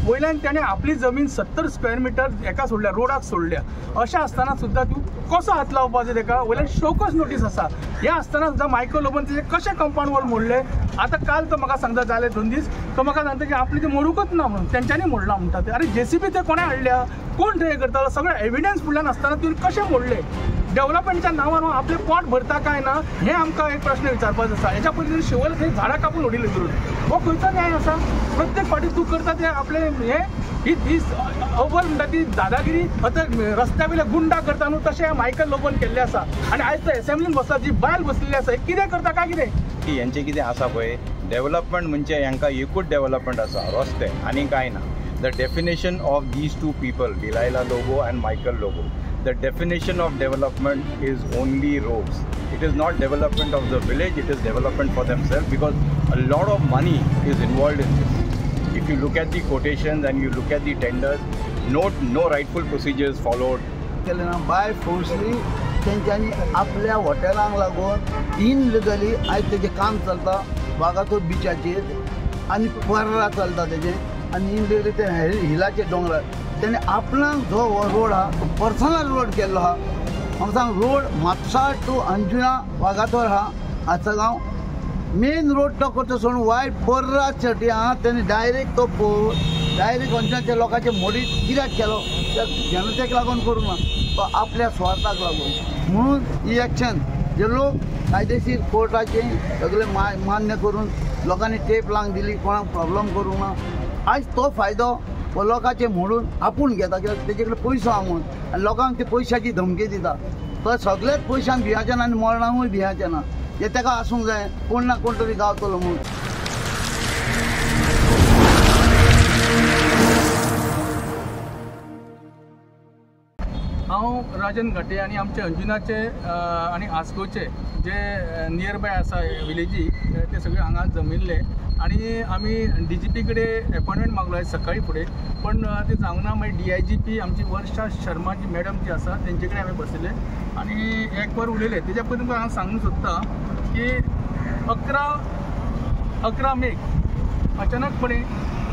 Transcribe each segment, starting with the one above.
वयल्यान त्याने आपली जमीन 70 स्क्वेअर मीटर एका सोडल्या रोडाक सोडल्या अशें आसतना सुद्दां तूं कसो हात लावपाचो तेका वयल्यान शोकस नोटीस आसा हे आसतना सुद्दां मायकल लोबोन तेजे कशें कंपाऊंड वॉल मोडले आतां काल तो म्हाका सांगता जाले 2 दीस तो म्हाका सांगता की आपली ते मोडूकच ना म्हणून तेंच्यांनी मोडला म्हणटा ते अरे JCB ते कोणें हाडल्या कोण थंय करतालो सगळे एविडन्स फुडल्यान आसतना तुवें कशें मोडले डेव्हलपमेंटच्या नांवान आपले पोट भरता काय ना हे आमकां एक प्रश्न विचारपाचो आसा हेच्या पयलीं शिवल थंय झाडां कापून उडयले धरून हो खंयचो न्याय आसा प्रत्येक फावटी तूं करता ते आपले हे ही अव्वल म्हणटा ती दादागिरी आतां रस्त्या वयले गुंडा करता न्हू तशें मायकल लोबोन केल्लें आसा आनी आयज तो एसेंब्लीन बसला जी बायल बसलेली आसा कितें करता काय कितें की हेंचें कितें आसा पळय डेव्हलपमेंट म्हणजे हांकां एकूच डेव्हलपमेंट आसा रस्ते आनी कांय ना the definition of these 2 people Delilah Lobo and Michael Lobo the definition of development is only roads. It is not development of the village, it is development for themselves because a lot of money is involved in this. If you look at the quotations and you look at the tenders, no rightful procedures followed. By forcefully तेंच्यांनी आपल्या हॉटेलांक लागून इनलिगली आयज तेजें काम चलता वागातोर बिचाचेर आनी पर्रा चलता तेजें आनी इनलिगली ते हिलाचे दोंगरार तेणे आपणाक जो रोड हा पर्सनल रोड केल्लो हा हांव सांग रोड म्हापसा टू अंजुना वागातोर हा आसगांव मेन रोड तो करता सोडून वायट पर्रा चटी हा तेणे डायरेक्ट तो डायरेक्ट अंजुनाच्या लोकांचे मोडीत कित्याक केलो त्या जनतेक लागून करूं ना तो आपल्या स्वार्थाक लागून म्हणून ही एक्शन जे लोक कायदेशीर कोर्टाचे सगळे मान्य करून लोकांनी टेप लावंक दिली कोणाक प्रॉब्लेम करूंक ना आयज तो फायदो लोकांचे मोडून आपूण घेता कित्याक तेजे कडेन पयसो आहा म्हणून आनी लोकांक ते पयशाची धमकी दिता तो सगळेच पयशांक भियाचे ना आनी मरणांकूय भियाचे ना हे तेका आसूंक जाय कोण ना कोण तरी गावतलो म्हणून हांव राजन घाटे आनी आमचे अंजुनाचे आनी आस्कोचे जे नियर बाय आसा विलेजी ते सगळे हांगा जमिल्ले आणि आम्ही DGP कडेन अपॉइंटमेंट मागलो आहे सकाळी फुडें पण ते जावंक ना मागीर DIGP आमची वर्षा शर्मा जी मॅडम जी आसा तेंचे कडेन आमी बसले आनी एक वर उलयले तेज्या पयलीं तुमकां हांव सांगूंक सोदता की 11 मेक अचानकपणे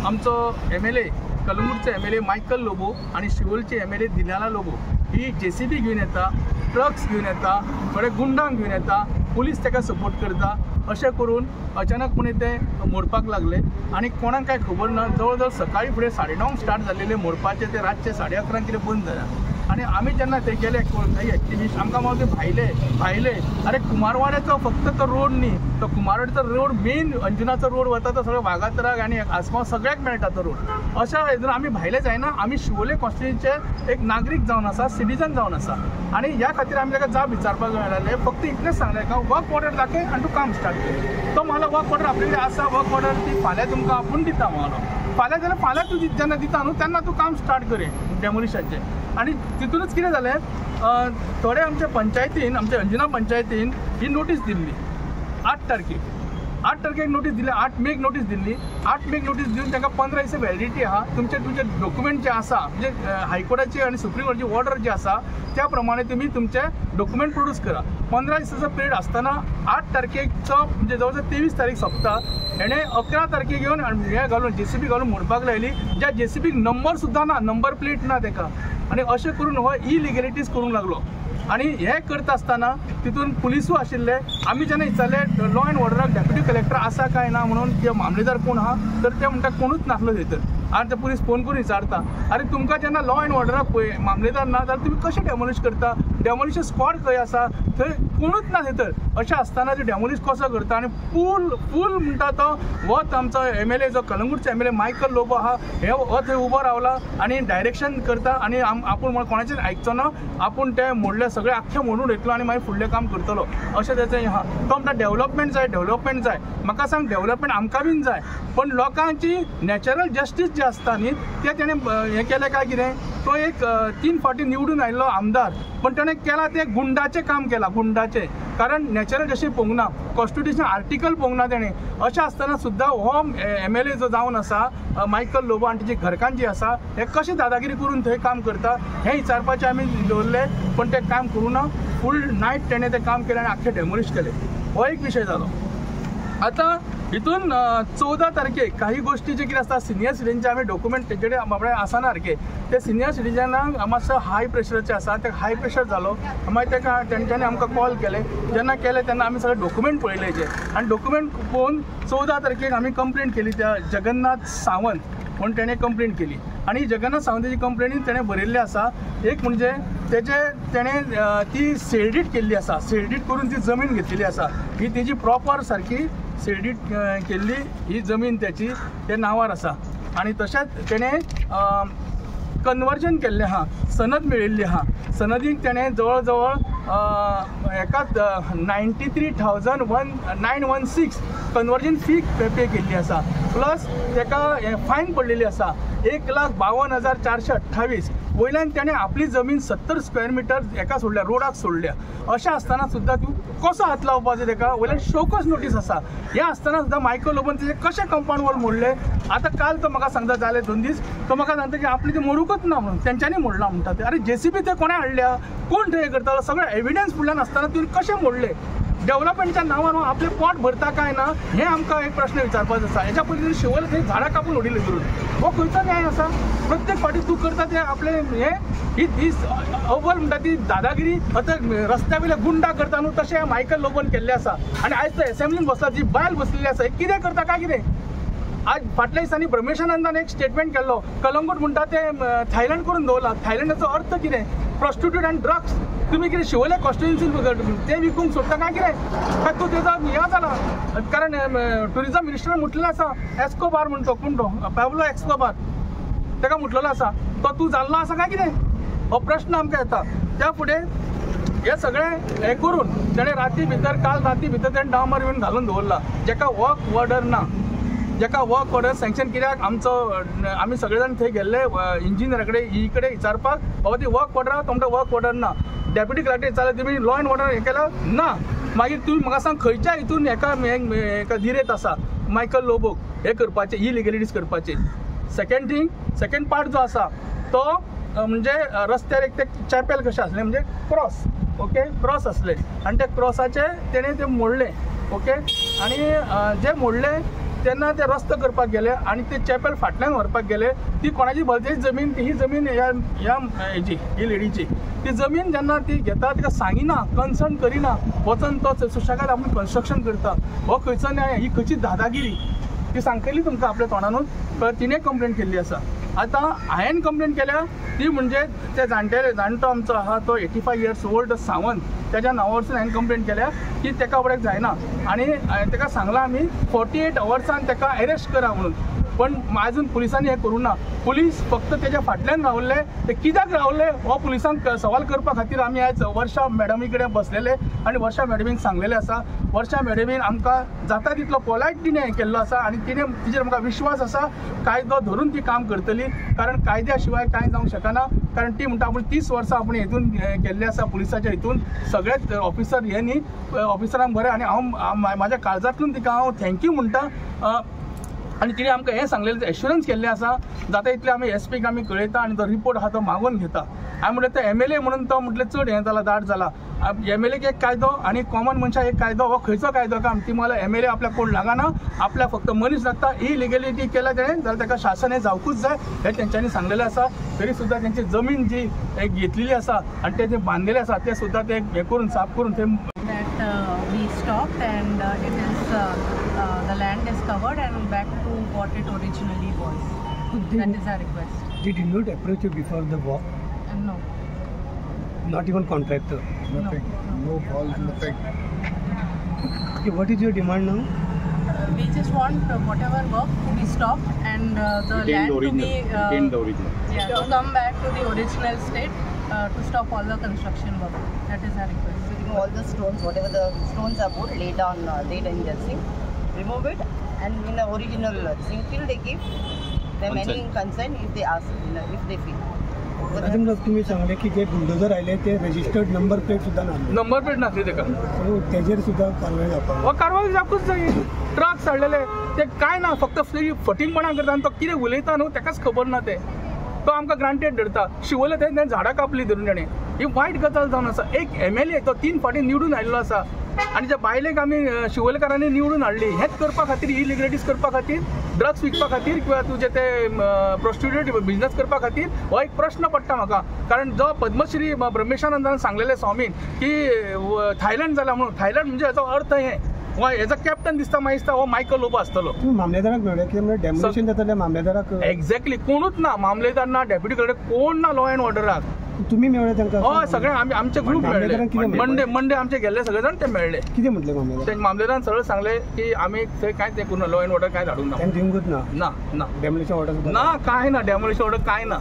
आमचो MLA कलंगूटचो MLA मायकल लोबो आनी शिवोलचे MLA दिलाला लोबो ही JCB घेवन येता ट्रक्स घेवन येता थोडे गुंडांक घेवन येता पुलीस ताका सपोर्ट करता अशें करून अचानकपणे ते मोडपाक लागले आनी कोणाक काय खबर ना जवळ जवळ सकाळी फुडें 9:30 स्टार्ट जाल्लेले मोडपाचे ते रातचे 11:30 कितें बंद जाल्या आनी आमी जेन्ना ते गेले काही एक्टिविस्ट आमकां मागीर ते भायले अरे कुमारवाड्याचो फक्त तो रोड न्ही तो कुमारवाड्याचो रोड मेन अंजुनाचो रोड वता तो सगळो वागातराक आनी आसगांव सगळ्याक मेळटा तो रोड अशा हेतून आमी भायले जायना आमी शिवोले कॉन्स्टिट्युएन्सीचे एक नागरीक जावन आसा सिटीजन जावन आसा आनी ह्या खातीर आमी ताका जाप विचारपाक मेळ्ळें फक्त इतलेंच सांगलें का वर्क ऑर्डर दाखय आनी तूं काम स्टार्ट कर तो म्हाका वर्क ऑर्डर आपले कडेन आसा वर्क ऑर्डर ती फाल्यां तुमकां आपूण दिता म्हालो फाल्यां जाल्यार फाल्यां तूं जेन्ना दिता न्हू तेन्ना तूं काम स्टार्ट करे डेमोलिशनचें आनी तितूनच कितें जालें थोडे आमच्या पंचायतीन आमच्या अंजुना पंचायतीन ही नोटीस दिल्ली 8 तारखेक नोटीस दिली 8 make notice Delhi 8 make notice दिवन तांकां 15 दिसा वॅलिडिटी आहा तुमचे डॉक्युमेंट जे आसा म्हणजे हायकोर्टाची आनी सुप्रीम कोर्टाची ऑर्डर जी आसा त्या प्रमाणे तुमी तुमचे डॉक्युमेंट प्रोड्यूस करा 15 दिसाचो पिरियड आसतना 8 तारखेचो म्हणजे जवळ जवळ 23 तारीख सोंपता हेणे 11 तारखेक येवन हे घालून JCB घालून मोडपाक लायली ज्या JCBक नंबर सुद्दां ना नंबर प्लेट ना ताका आनी अशें करून हो इलिगॅलिटीज करूंक लागलो आनी हे करता आसतना तितून पुलिसूय आशिल्ले आमी जेन्ना विचारले लॉ एंड ऑर्डराक डेप्युटी कलेक्टर आसा काय ना म्हणून ते मामलेदार कोण आहा तर ते म्हणटा कोणूच नासलो थंयसर आनी ते पुलीस फोन करून विचारता अरे तुमकां जेन्ना लॉ एंड ऑर्डराक पळय मामलेदार ना जाल्यार तुमी कशें डेमोलिश करता डेमोलिशन स्क्वॉड खंय आसा थंय कोणूच ना थंयसर अशें आसतना ते डेमोलिश कसो करता आनी फूल म्हणटा तो हो आमचो MLA जो कलंगूटचो MLA मायकल लोबो आहा हो थंय उबो रावला आनी डायरेक्शन करता आनी आपूण कोणाचेंच आयकचो ना आपूण ते मोडले सगळे आख्खे मोडून वयतलो आनी मागीर फुडलें काम करतलो अशें तेचें आहा तो म्हणटा डेव्हलपमेंट जाय म्हाका सांग डेव्हलपमेंट आमकां बीन जाय पण लोकांची नॅचरल जस्टीस जे आसता न्ही ते तेणें हें केलें काय कितें तो एक 3 फावटी निवडून आयिल्लो आमदार पण ताणें केलां तें गुंडाचें काम केलां गुंडाचें कारण नॅचरल जशी पळोवंक ना कॉन्स्टिट्युशन आर्टिकल पळोवंक ना तेणें अशें आसतना सुद्दां हो MLA जो जावन आसा मायकल लोबो आनी तेजी घरकान्न जी आसा हे कशें दादागिरी करून थंय काम करता हें विचारपाचें आमी दवरलें पण तें काम करूं ना फूल नायट तेणें तें काम केलें आनी आख्खें डेमोलिश केलें हो एक विशय जालो आतां हितून 14 तारखेक काही गोष्टी जे कितें आसता सिनियर सिटीजनचे आमी डॉक्युमेंट तेजे कडेन बाबडे आसना सारके ते सिनियर सिटीजनाक मातसो हाय प्रेशराचे आसा ते हाय प्रेशर जालो मागीर तेका तेंच्यांनी आमकां कॉल केले जेन्ना केले तेन्ना आमी सगळे डॉक्युमेंट पळयलेचे आनी डॉक्युमेंट पळोवन 14 तारखेक आमी कंप्लेंट केली त्या जगन्नाथ सावंत म्हणून तेणें कंप्लेंट केली आनी जगन्नाथ सावंताची कंप्लेनीन तेणें बरयल्लें आसा एक म्हणजे तेणें ती सेलडीट केल्ली आसा सेलडीट करून ती जमीन घेतलेली आसा ही तेजी प्रॉपर सारकी सेलडीट केल्ली ही जमीन त्याची ते नांवार आसा आनी तशेंच तेणें कन्वर्जन केल्लें आहा सनद मेळिल्ली आहा सनदीक तेणें जवळ जवळ एकाच 93,916 कन्वर्जन फी पे केल्ली आसा प्लस तेका फायन पडलेली आसा 1,52,428 वयल्यान तेणें आपली जमीन 70 स्क्वेअर मिटर एका सोडल्या रोडाक सोडल्या अशें आसतना सुद्दां तूं कसो हात लावपाचो तेका वयल्यान शोकस नोटीस आसा हें आसतना सुद्दां मायकल लोबोन तेजें कशें कंपाउंड वॉल मोडलें आतां काल तो म्हाका सांगता जाले 2 दीस तो म्हाका सांगता की आपली ती मोडूकच ना म्हणून तेंच्यांनी मोडला म्हणटा ते अरे JCB ते कोणें हाडल्या कोण थंय करतालो सगळे एविडन्स फुडल्यान आसतना तुवें कशें मोडले डेव्हलपमेंटच्या नांवान आपले पोट भरता काय ना हे आमकां एक प्रश्न विचारपाचो आसा हेच्या पयलीं शिवल थंय झाडां कापून उडयले धरून हो खंयचो न्याय आसा प्रत्येक फावटी तूं करता ते आपले हे ही अव्वल म्हणटा ती दादागिरी आतां रस्त्या वयले गुंडा करता न्हू तशें मायकल लोबोन केल्लें आसा आनी आयज तो एसेंब्लीन बसला जी बायल बसलेली आसा कितें करता काय कितें आज फाटल्या दिसांनी ब्रह्मेशानंदान एक स्टेटमेंट केल्लो कलंगूट म्हणटा ते थायलंड करून दवरला थायलंडाचो अर्थ कितें प्रॉस्टिट्यूट आनी ड्रग्स तुम्ही कितें शिवोले कॉन्स्टिट्युन्सी ते विकूंक सोदता काय कितें काय तूं तेजो हें जाला कारण टुरिजम मिनिस्टर म्हटलेलो आसा एस्कोबार म्हणून तो कोण तो पॅब्लो एस्कोबार ताका म्हटलेलो आसा तो तूं जाल्लो आसा काय कितें हो प्रश्न आमकां येता त्या फुडें हे सगळें हें करून तेणें राती भितर काल राती भितर तेणें डांबर बीन घालून दवरला जेका वर्क ऑर्डर ना जेका वर्क ऑर्डर सँक्शन कित्याक आमी सगळे जाण थंय गेल्ले इंजिनियरा कडेन ही कडेन विचारपाक बाबा ती वर्क ऑर्डर तुमकां वर्क ऑर्डर ना डेप्युटी कलेक्टर विचारलें तुमी लॉ एंड ऑर्डर हें केलं ना मागीर तुमी म्हाका सांग खंयच्या हितून हेका दिरेत आसा मायकल लोबोक हे करपाचें इलिगलिटीज करपाचें सेकंड पार्ट जो आसा तो म्हणजे रस्त्यार एक ते चॅपेल कशें आसलें म्हणजे क्रॉस आसलें आनी त्या क्रॉसाचे तेणें ते मोडलें ओके आनी जे मोडलें तेन्ना ते रस्तो करपाक गेले आनी ते चॅपेल फाटल्यान व्हरपाक गेले ती कोणाची भलतेची जमीन ही जमीन ह्या हेजी ही लेडीची ती जमीन जेन्ना ती घेता तिका सांगिना कन्सर्न करिना वचून तो सुशेगाद आपूण कन्स्ट्रक्शन करता हो खंयचो न्याय ही खंयची दादागिरी ती सांगतली तुमकां आपल्या तोंडानूच तिणें कंप्लेंट केल्ली आसा आतां हांवें कंप्लेंट केल्या ती म्हणजे ते जाणटो आमचो आहा तो 85 इयर्स ओल्ड सावंत त्याच्या नांवावरसून हांवें कंप्लेंट केल्या की तेका बाबड्याक जायना आनी तेका सांगलां आमी 48 अवर्सान तेका अरेस्ट करा म्हणून पण अजून पुलिसांनी हें करूं ना पुलीस फक्त तेच्या फाटल्यान रावले ते कित्याक रावले हो पुलिसांक सवाल करपा खातीर आमी आयज वर्षा मॅडमी कडेन बसलेले आनी वर्षा मॅडमीक सांगलेलें आसा वर्षा मॅडमीन आमकां जाता तितलो पोलायटीने हें केल्लो आसा आनी तिचेर आमकां विश्वास आसा कायदो धरून ती काम करतली कारण कायद्या शिवाय कांय जावंक शकना कारण ती म्हणटा आपूण 30 वर्सां आपूण हितून केल्ले आसा पुलिसाच्या हितून सगळेच ऑफिसर हे न्ही ऑफिसरांक बरें आनी हांव म्हाज्या काळजांतल्यान तिका हांव थँक्यू म्हणटा आनी तिणें आमकां हें सांगलेलें एश्युरन्स केल्लें आसा जाता इतलें आमी एसपीक आमी कळयता आनी तो रिपोर्ट आहा तो मागून घेता हांवें म्हणलें तो MLA म्हणून तो म्हटलें चड हें जाला दाट जाला MLAक एक कायदो आनी कॉमन मनशाक एक कायदो हो खंयचो कायदो काम ती मला MLA आपल्याक कोण लागना आपल्याक फक्त मनीस लागता इलिगलिटी केल्या तेणें जाल्यार ताका शासन हें जावकूच जाय हें तेंच्यांनी सांगलेलें आसा तरी सुद्दां तेंची जमीन जी घेतलेली आसा आनी ते जे बांदलेले आसा ते सुद्दां ते हें करून साफ करून ते we stopped and it is the land is covered and back to what it originally was. That is our request. They did not approach you before the walk? No. Not even contractor? Nothing. No calls, nothing. Okay, what is your demand now? We just want whatever work to be stopped and the land to be to come back to the original state to stop all the construction work. That is our request. Remove all the stones, whatever the stones are put, laid on in the sink, remove it and in the original sink till they give them any consent if they ask, if they feel. अजून तुम्ही सांगले की जे bulldozer आयले ते registered number plate सुद्धा नासले number plate नासली तेका सो तेजेर सुद्धा कारवाई जावपाक हो कारवाई जावपूच जाय ट्रक साडलेले ते काय ना फक्त फटींगपणां करता आनी तो कितें उलयता न्हू तेकाच खबर ना ते तो आमकां ग्रांटेड धरता शिवोले थंय झाडां कापली धरून तेणें ही वायट गजाल जावन आसा एक MLA तो 3 फावटी निवडून आयिल्लो आसा आनी ज्या बायलेक आमी शिवोलेकारांनी निवडून हाडली हेच करपा खातीर इलिगलिटीज करपा खातीर ड्रग्स विकपा खातीर किंवा तुजे ते प्रोस्टिट्यूट बिझनेस करपा खातीर हो एक प्रश्न पडटा म्हाका. कारण जो पद्मश्री ब्रह्मेशानंदान सांगलेले स्वामीन की थायलंड जाला म्हणून, थायलंड म्हणजे हेचो अर्थ हे हेजो कॅप्टन दिसता म्हाका दिसता हो मायकल लोबो आसतलो. मामलेदाराक मेळ्ळे कितें डेमोलिशन जाता मामलेदाराक एक्झॅक्टली कोणूच ना, मामलेदार ना, डेप्युटी कलेक्टर कोण ना लॉ अँड ऑर्डराक. तुम्ही मेळ्ळे तांकां? हय सगळे आमचे ग्रुप मेळ्ळे मंडे आमचे गेल्ले सगळे जाण ते मेळ्ळे. कितें म्हटलें मामलेदार? ते मामलेदारान सरळ सांगले की आमी थंय कांयच हें करूं लॉ अँड ऑर्डर कांय धाडूंक ना. दिवंकूच ना? ना ना डेमोलिशन ऑर्डर ना, काय ना डेमोलिशन ऑर्डर काय ना.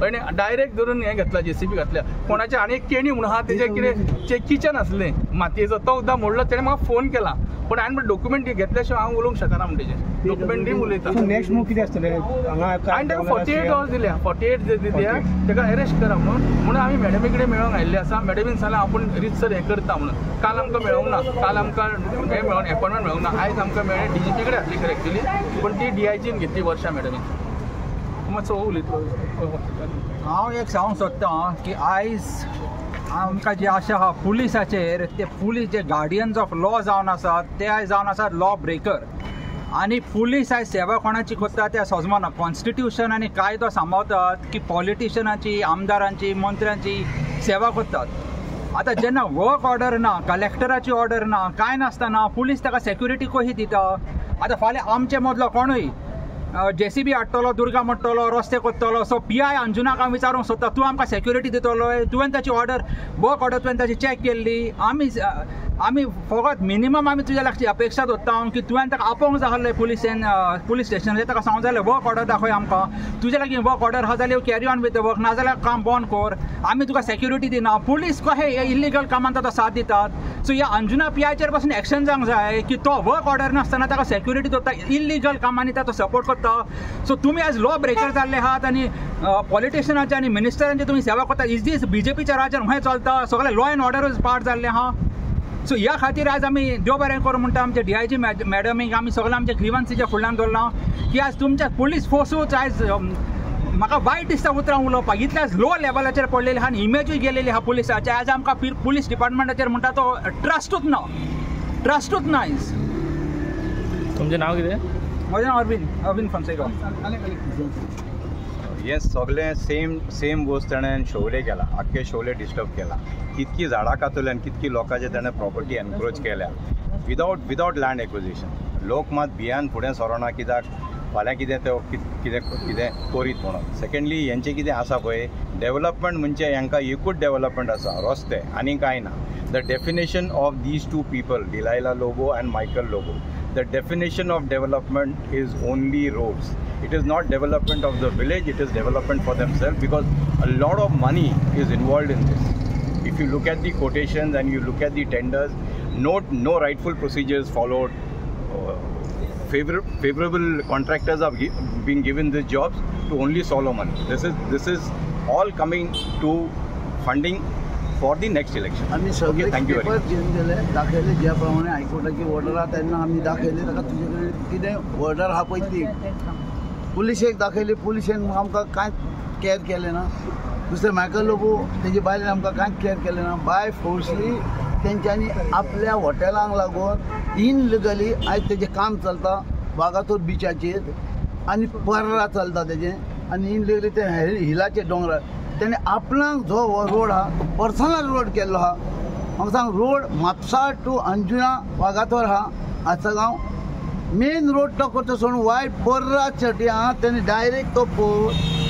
आणि डायरेक्ट धरून हे घेतला JCB घातल्या. कोणाचे आनी एक केणी म्हणून आहा तेजे कितें किचन आसलें मातयेचो तो सुद्दां मोडलो. तेणें म्हाका फोन केला पण हांवें डॉक्युमेंट घेतल्या शिवाय हांव उलोवंक शकना म्हणटा डॉक्युमेंट दी उलयता. नेक्स्ट मूव कितें आसतलें हांगा? हांवें ताका 48 hours दिल्या, 48 दिल्या ताका अरेस्ट करा म्हणून आमी मॅडमी कडेन मेळोंक आयिल्ले आसा. मॅडमीन सांगलें आपूण रितसर हें करता म्हणून. काल आमकां मेळोंक ना, काल आमकां हें मेळोन अपॉयंटमेंट मेळोंक ना. आयज आमकां मेळ्ळें DGP कडेन आसली खरें एक्चुली पण ती DIGन घेतली वर्षा मॅडमीन. मातसो उलयतलो. हांव एक सांगूंक सोदतां की आयज आमकां जे आशा आहा पुलिसाचेर, ते police J Guardians of law जावन आसात ते आयज जावन आसात लॉ ब्रेकर. आनी पुलीस आयज सेवा कोणाची करता त्या सजमना. कॉन्स्टिट्यूशन आनी कायदो सांबाळतात की पॉलिटिशनाची, आमदारांची, मंत्र्यांची सेवा करतात. आतां जेन्ना वर्क ऑर्डर ना, कलेक्टराची ऑर्डर ना, कांय नासतना पुलीस ताका सेक्युरिटी कशी दिता? आतां फाल्यां आमचे मदलो कोणूय JCB हाडटलो, दुर्गा म्हणटलो, रस्ते करतलो, सो PI अंजुनाक हांव विचारूंक सोदता तूं आमकां सेक्युरिटी दितलो? तुवें ताची ऑर्डर वर्क ऑर्डर तुवें ताची चॅक केल्ली? आमी फकत मिनिमम आमी तुज्या लागची अपेक्षा दवरता की तुवें ताका आपोवंक जाय आसलें पुलीस स्टेशनाचेर. ताका सांगूंक जाय वर्क ऑर्डर दाखय आमकां. तुज्या लागीं वर्क ऑर्डर आसा जाल्यार carry on with the work, नाजाल्यार काम बंद कर. आमी तुका सेक्युरिटी दिना. पुलीस कशें हे इलिगल कामान ताका साथ दितात? सो ह्या अंजुना PIचेर पासून एक्शन जावंक जाय की तो वर्क ऑर्डर नासतना ताका सेक्युरिटी दवरता, इलिगल कामांनी तो सपोर्ट करता. सो तुमी आयज लॉ ब्रेकर जाल्ले आहात आनी पॉलिटिशियनाचे आनी मिनिस्टरांची तुमी सेवा करता. इज दीस BJPच्या राज्यान खंय चलता? सगळे लॉ अँड ऑर्डरूच पार्ट जाल्ले आहा. सो ह्या खातीर आयज आमी देव बरें करूं म्हणटा आमचे DIG मॅडमीक आमी सगळे आमचे ग्रीवन्सीच्या फुडल्यान दवरला की आयज तुमच्या पुलीस फोर्सूच आयज म्हाका वायट दिसता उतरां उलोवपाक. इतल्या लो लेवलाचेर पडलेली आहा आनी इमेजूय गेलेली आहा पुलिसाची. आयज आमकां पुलीस डिपार्टमेंटाचेर म्हणटा तो ट्रस्टूच ना आयज. तुमचें नांव कितें? म्हजें नांव अरविंद फॉन्सेका. हे सगळें सेम गोष्ट ताणें शोले केला, आख्खे शोले डिस्टर्ब केला. कितकी झाडां कातल्या आनी कितकी लोकांचे ताणें प्रॉपर्टी एनक्रोच केल्या विदाउट लँड एक्विजिशन. लोक मात भियान फुडें सरोना कित्याक फाल्यां कितें तो कितें करीत म्हणून. सेकंडली हेंचें कितें आसा पळय डेव्हलपमेंट म्हणजे हांकां एकूच डेव्हलपमेंट आसा रस्ते आनी कांय ना. The definition of these two people, Delilah Lobo and Michael Lobo, the definition of development is only roads. It is not development of the village, it is development for themselves because a lot of money is involved in this. If you look at the quotations and you look at the tenders, no rightful procedures followed. Favorable contractors are being given these jobs to only swallow money. This is all coming to funding for the next election. आम्ही सगळे paper घेऊन गेले, दाखयले ज्या प्रमाणे हायकोर्टाची order आहा तेन्ना आमी दाखयले. ताका तुजे कडेन कितें ऑर्डर आहा पळय ती पुलिशेक दाखयली. पुलिशेन आमकां कांयच कॅर केलें ना. दुसरे मायकल लोबो तेजे बायलेन आमकां कांयच कॅर केलें ना. बाय फोर्सली तेंच्यांनी आपल्या हॉटेलांक लागून इनलिगली आयज तेजें काम चलता वागातोर बिचाचेर आनी पर्रा चलता तेजें आनी इनलिगली ते हिलाचे दोंगरार तेणे आपणाक जो रोड आहा तो पर्सनल रोड केल्लो आहा. म्हाका सांग रोड म्हापसा टू अंजुना वागातोर आहा आसगांव मेन रोड तो करता सोडून वायट पर्रा चटी आहा तेणे डायरेक्ट तो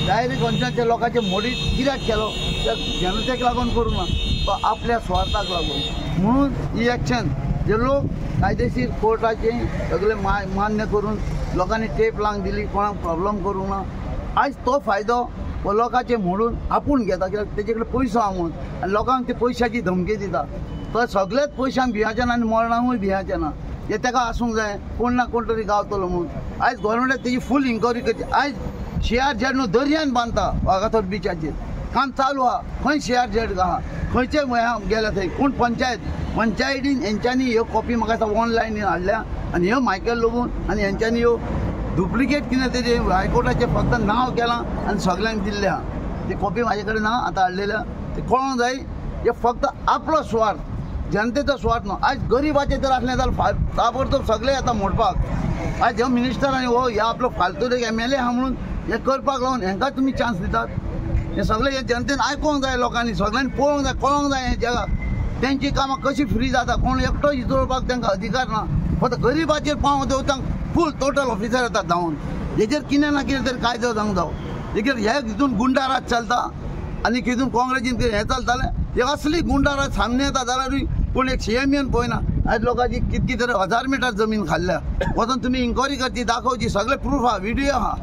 डायरेक्ट अंजुनाच्या लोकांचे मोडीत कित्याक केलो? त्या जनतेक लागून करूं ना, तो आपल्या स्वार्थाक लागून. म्हणून ही एक्शन जे लोक कायदेशीर कोर्टाचे सगळे मान्य करून लोकांनी टेप लावंक दिली, कोणाक प्रॉब्लेम करूंक ना. आयज तो फायदो लोकांचे मोडून आपूण घेता कित्याक तेजे कडेन पयसो आहा म्हणून आनी लोकांक ते पयशाची धमकी दिता. तो सगळेच पयशांक भियाचे ना आनी मरणांकूय भियाचे ना. हे ताका आसूंक जाय कोण ना कोण तरी गावतलो म्हणून. आयज गोवोरमेंटान तेजी फूल इन्क्वायरी करची. आयज शेआर जेड न्हू दर्यान बांदता वागातोर बिचाचेर काम चालू आहा. खंय शेआर जेड आहा खंयचे गेल्या थंय कोण पंचायतीन हेंच्यांनी ह्यो कॉपी म्हाका ऑनलायन हाडल्या आनी ह्यो मायकल लोबो आनी हेंच्यांनी ह्यो डुप्लिकेट कितें तेजे हायकोर्टाचें फक्त नांव केलां आनी सगळ्यांक दिल्लें आहा. ती कॉपी म्हाजे कडेन ना आतां हाडलेल्या. ते कळोंक जाय हे फक्त आपलो स्वार्थ जनतेचो स्वार्थ न्हू. आयज गरीबाचे जर असलें जाल्यार ताबडतोब सगळे येता मोडपाक. आयज ह्यो मिनिस्टर आनी हो ह्या आपलो फालतू MLA आहा म्हणून हे करपाक लागून हांकां तुमी चान्स दितात. हे सगळे हे जनतेन आयकोंक जाय, लोकांनी सगळ्यांनी पळोवंक जाय, कळोंक जाय हे जगाक तेंची कामां कशी फ्री जाता. कोण एकटो इजोवपाक तांकां अधिकार ना. फक्त गरीबाचेर पांव देवतांक फूल टोटल ऑफिसर येतात धांवून. हेजेर कितें ना कितें तरी कायदो जावंक जावो. देखीर हे हितून गुंडा राज चलता आनी हितून काँग्रेसीन हें चलतालें. हे असली गुंडा राज सामने येता जाल्यारूय कोण एक CM येवन पळयना. आयज लोकांची कितकी तरी 1000 मिटर जमीन खाल्ल्या. वचून तुमी इन्क्वायरी करची, दाखोवची, सगळे प्रूफ आहा, व्हिडिओ आहा.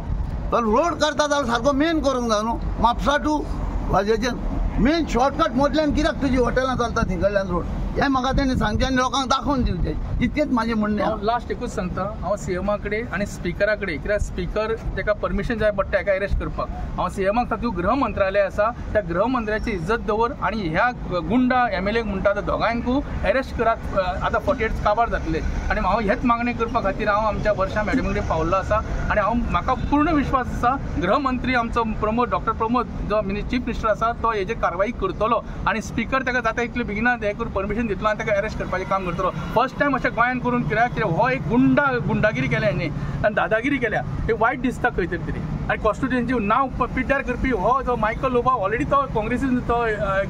पण रोड करता जाल्यार सारको मेन करूंक जाय न्हू. म्हापसा टू वाजेचेर मेन शॉर्टकट मोदल्यान कित्याक तुजी हॉटेलां चलता थिंकडल्यान रोड हे म्हाका तेणी सांगचें आनी लोकांक दाखोवन दिवचें. इतकेंच म्हाजें म्हणणें. हांव लास्ट एकूच सांगता, हांव CMA कडेन आनी स्पिकरा कडेन, कित्याक स्पिकर ताका परमिशन जाय पडटा हाका अरेस्ट करपाक. हांव CMAक सांगता, गृह मंत्रालय आसा त्या गृह मंत्र्याची इज्जत दवर आनी ह्या गुंडा MLA म्हणटा त्या दोगांयकू अरेस्ट करात. आतां 48 काबार जातले. आनी हांव हेच मागणी करपा खातीर हांव आमच्या वर्षा मॅडमी कडेन पावल्लो आसा. आनी म्हाका पूर्ण विश्वास आसा गृहमंत्री आमचो डॉक्टर प्रमोद जो चीफ मिनिस्टर आसा तो हेजेर कारवाई करतलो. आनी स्पिकर ताका जाता इतले बेगिना हे करून परमिशन दितलो आनी ताका अरेस्ट करपाचें काम करतलो. फर्स्ट टायम अशें गोंयान करून कित्याक हो एक गुंडागिरी केल्या हेणी आनी दादागिरी केल्या. हे वायट दिसता खंय तरी. आनी कॉन्स्टिट्युएन्सी नांव पिड्ड्यार करपी हो जो मायकल लोबो ऑलरेडी तो काँग्रेसीन तो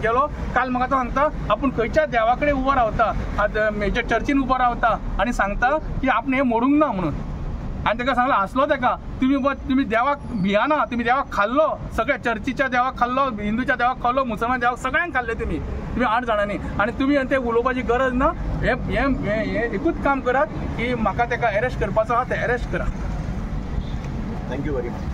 गेलो. काल म्हाका तो सांगता आपूण खंयच्या देवा कडेन उबो रावता, मेजर चर्चीन उबो रावता आनी सांगता की आपण हे मोडूंक ना म्हणून. आनी ताका सांगलो हसलो ताका, तुम्ही देवाक भियाना, तुम्ही देवाक खाल्लो, सगळ्या चर्चीच्या देवाक खाल्लो, हिंदूच्या देवाक खाल्लो, मुसलमान देवाक सगळ्यांक खाल्ले तुम्ही 8 जाणांनी. आनी तुमी ते उलोवपाची गरज ना. हे एकूच काम करात की म्हाका ताका अरेस्ट करपाचो आहा ते अरेस्ट करा. Thank you very much.